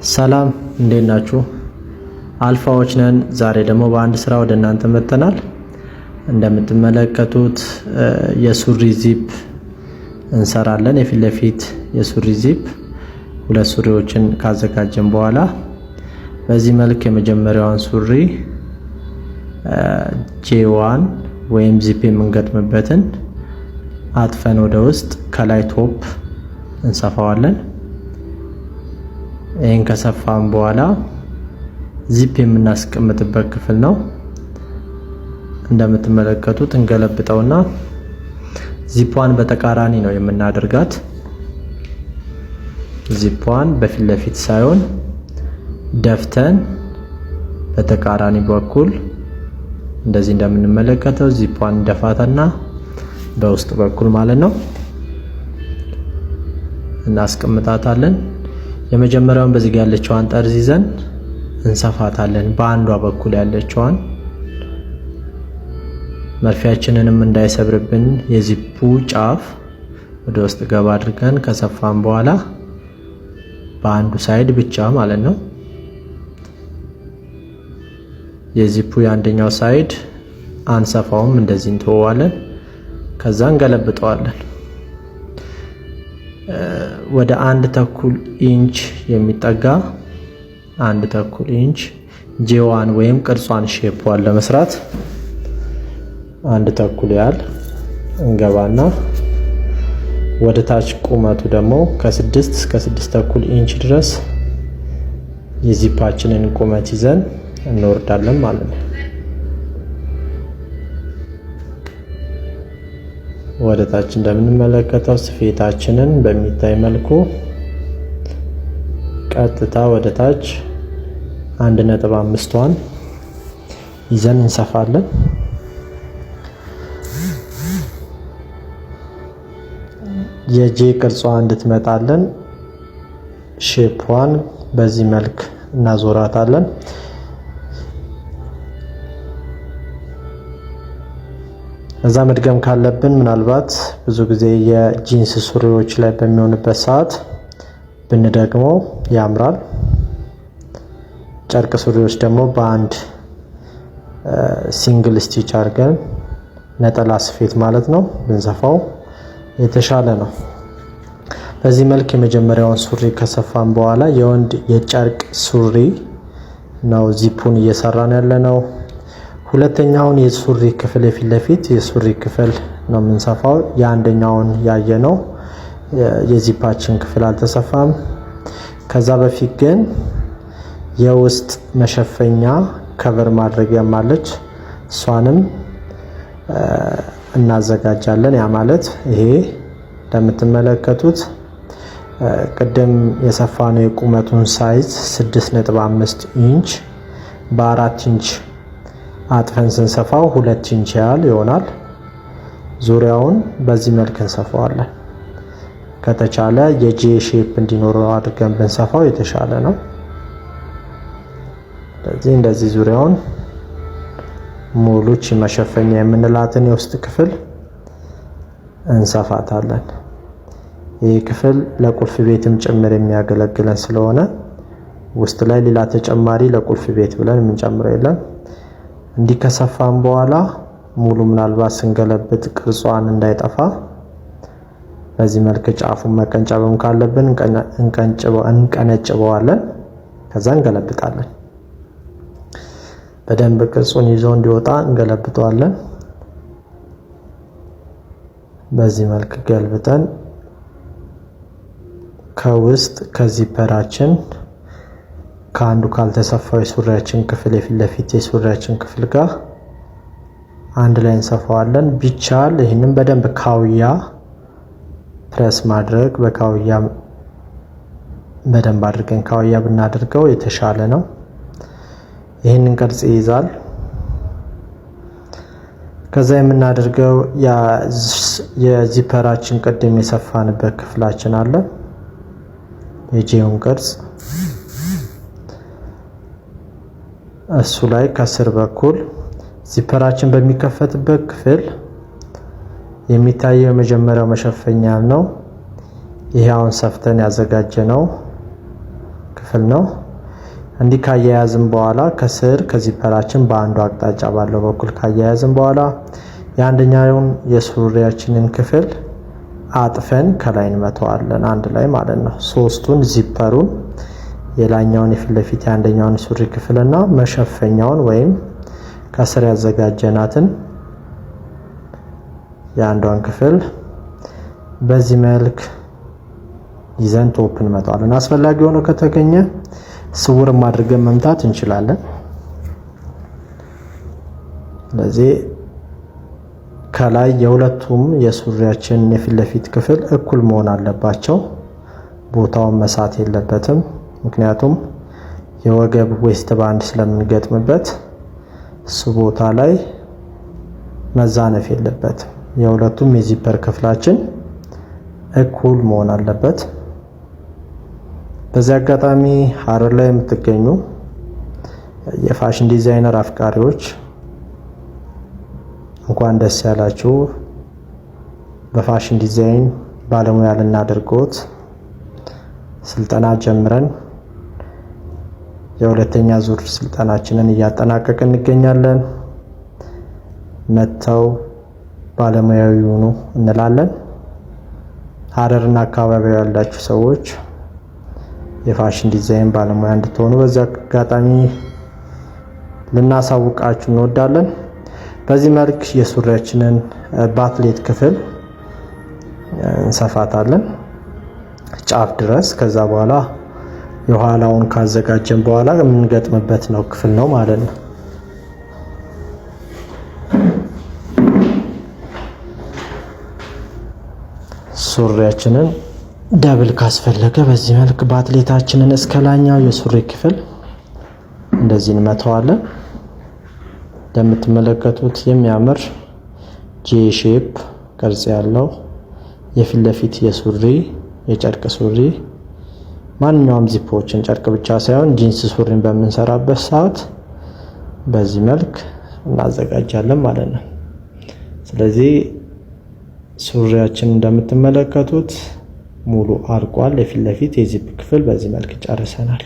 ሰላም እንዴት ናችሁ? አልፋዎች ነን። ዛሬ ደግሞ በአንድ ስራ ወደ እናንተ መጥተናል። እንደምትመለከቱት የሱሪ ዚፕ እንሰራለን። የፊት ለፊት የሱሪ ዚፕ ሁለት ሱሪዎችን ካዘጋጀን በኋላ በዚህ መልክ የመጀመሪያውን ሱሪ ጄዋን ወይም ዚፕ የምንገጥምበትን አጥፈን ወደ ውስጥ ከላይ ቶፕ እንሰፋዋለን። ይሄን ከሰፋን በኋላ ዚፕ የምናስቀምጥበት ክፍል ነው። እንደምትመለከቱት እንገለብጠውና ዚፑን በተቃራኒ ነው የምናደርጋት። ዚፑን በፊት ለፊት ሳይሆን ደፍተን በተቃራኒ በኩል እንደዚህ እንደምንመለከተው ዚፑን ደፋታና በውስጥ በኩል ማለት ነው እናስቀምጣታለን። የመጀመሪያውን በዚህ ጋር ያለችዋን ጠርዝ ይዘን እንሰፋታለን። በአንዷ በኩል ያለችዋን መርፊያችንንም እንዳይሰብርብን የዚፑ ጫፍ ወደ ውስጥ ገባ አድርገን ከሰፋን በኋላ በአንዱ ሳይድ ብቻ ማለት ነው የዚፑ የአንደኛው ሳይድ አንሰፋውም፣ እንደዚህ እንተዋለን። ከዛ እንገለብጠዋለን። ወደ 1.5 ኢንች የሚጠጋ 1.5 ኢንች ጄዋን ወይም ቅርጿን ሼፕዋን ለመስራት 1.5 ያህል እንገባና ወደ ታች ቁመቱ ደግሞ ከ6 እስከ 6.5 ኢንች ድረስ የዚፓችንን ቁመት ይዘን እንወርዳለን ማለት ነው። ወደ ታች እንደምንመለከተው ስፌታችንን በሚታይ መልኩ ቀጥታ ወደ ታች 1.5ቷን ይዘን እንሰፋለን። የጄ ቅርጿ እንድትመጣለን ሼፕዋን በዚህ መልክ እናዞራታለን። እዛ መድገም ካለብን ምናልባት ብዙ ጊዜ የጂንስ ሱሪዎች ላይ በሚሆንበት ሰዓት ብንደግመው ያምራል። ጨርቅ ሱሪዎች ደግሞ በአንድ ሲንግል ስቲች አድርገን ነጠላ ስፌት ማለት ነው ብንሰፋው የተሻለ ነው። በዚህ መልክ የመጀመሪያውን ሱሪ ከሰፋን በኋላ የወንድ የጨርቅ ሱሪ ነው ዚፑን እየሰራን ያለ ነው። ሁለተኛውን የሱሪ ክፍል የፊት ለፊት የሱሪ ክፍል ነው የምንሰፋው። የአንደኛውን ያየነው የዚፓችን ክፍል አልተሰፋም። ከዛ በፊት ግን የውስጥ መሸፈኛ ከቨር ማድረጊያ ማለች እሷንም እናዘጋጃለን። ያ ማለት ይሄ እንደምትመለከቱት ቅድም የሰፋነው የቁመቱን ሳይዝ 6.5 ኢንች በ4 ኢንች አጥፈን ስንሰፋው 2 ኢንች ያህል ይሆናል። ዙሪያውን በዚህ መልክ እንሰፋዋለን። ከተቻለ የጄ ሼፕ እንዲኖረው አድርገን ብንሰፋው የተሻለ ነው። እንደዚህ ዙሪያውን ሙሉች መሸፈኛ የምንላትን የውስጥ ክፍል እንሰፋታለን። ይህ ክፍል ለቁልፍ ቤትም ጭምር የሚያገለግለን ስለሆነ ውስጥ ላይ ሌላ ተጨማሪ ለቁልፍ ቤት ብለን የምንጨምረው የለም። እንዲህ ከሰፋን በኋላ ሙሉ ምናልባት ስንገለብጥ ቅርጿን እንዳይጠፋ በዚህ መልክ ጫፉን መቀንጨብም ካለብን እንቀነጭበዋለን። ከዛ እንገለብጣለን። በደንብ ቅርጹን ይዞ እንዲወጣ እንገለብጠዋለን። በዚህ መልክ ገልብጠን ከውስጥ ከዚፐራችን ከአንዱ ካልተሰፋው የሱሪያችን ክፍል የፊት ለፊት የሱሪያችን ክፍል ጋር አንድ ላይ እንሰፋዋለን። ቢቻል ይህንን በደንብ ካውያ ፕረስ ማድረግ በካውያ በደንብ አድርገን ካውያ ብናደርገው የተሻለ ነው። ይህንን ቅርጽ ይይዛል። ከዛ የምናደርገው የዚፐራችን ቅድም የሰፋንበት ክፍላችን አለ። የጄውን ቅርጽ እሱ ላይ ከስር በኩል ዚፐራችን በሚከፈትበት ክፍል የሚታየው የመጀመሪያው መሸፈኛ ነው። ይሄ አሁን ሰፍተን ያዘጋጀነው ክፍል ነው። እንዲህ ካያያዝን በኋላ ከስር ከዚፐራችን በአንዱ አቅጣጫ ባለው በኩል ካያያዝን በኋላ የአንደኛውን የሱሪያችንን ክፍል አጥፈን ከላይ እንመተዋለን አንድ ላይ ማለት ነው። ሶስቱን ዚፐሩን የላኛውን የፊት ለፊት የአንደኛውን ሱሪ ክፍልና መሸፈኛውን ወይም ከስር ያዘጋጀናትን የአንዷን ክፍል በዚህ መልክ ይዘን ቶፕ እንመጣለን። አስፈላጊ ሆኖ ከተገኘ ስውርም አድርገን መምታት እንችላለን። ስለዚህ ከላይ የሁለቱም የሱሪያችን የፊት ለፊት ክፍል እኩል መሆን አለባቸው። ቦታውን መሳት የለበትም። ምክንያቱም የወገብ ዌስት ባንድ ስለምንገጥምበት እሱ ቦታ ላይ መዛነፍ የለበትም። የሁለቱም የዚፐር ክፍላችን እኩል መሆን አለበት። በዚህ አጋጣሚ ሀረር ላይ የምትገኙ የፋሽን ዲዛይነር አፍቃሪዎች እንኳን ደስ ያላችሁ። በፋሽን ዲዛይን ባለሙያ ልናደርጎት ስልጠና ጀምረን የሁለተኛ ዙር ስልጠናችንን እያጠናቀቅን እንገኛለን። መተው ባለሙያዊ ይሁኑ እንላለን። ሀረርና አካባቢው ያላችሁ ሰዎች የፋሽን ዲዛይን ባለሙያ እንድትሆኑ በዚህ አጋጣሚ ልናሳውቃችሁ እንወዳለን። በዚህ መልክ የሱሪያችንን ባትሌት ክፍል እንሰፋታለን ጫፍ ድረስ። ከዛ በኋላ የኋላውን ካዘጋጀን በኋላ የምንገጥምበት ነው ክፍል ነው ማለት ነው። ሱሪያችንን ደብል ካስፈለገ በዚህ መልክ ባትሌታችንን እስከላኛው የሱሪ ክፍል እንደዚህ እንመተዋለን። እንደምትመለከቱት የሚያምር ጄ ሼፕ ቅርጽ ያለው የፊት ለፊት የሱሪ የጨርቅ ሱሪ ማንኛውም ዚፖችን ጨርቅ ብቻ ሳይሆን ጂንስ ሱሪን በምንሰራበት ሰዓት በዚህ መልክ እናዘጋጃለን ማለት ነው። ስለዚህ ሱሪያችን እንደምትመለከቱት ሙሉ አርቋል። የፊት ለፊት የዚፕ ክፍል በዚህ መልክ ጨርሰናል።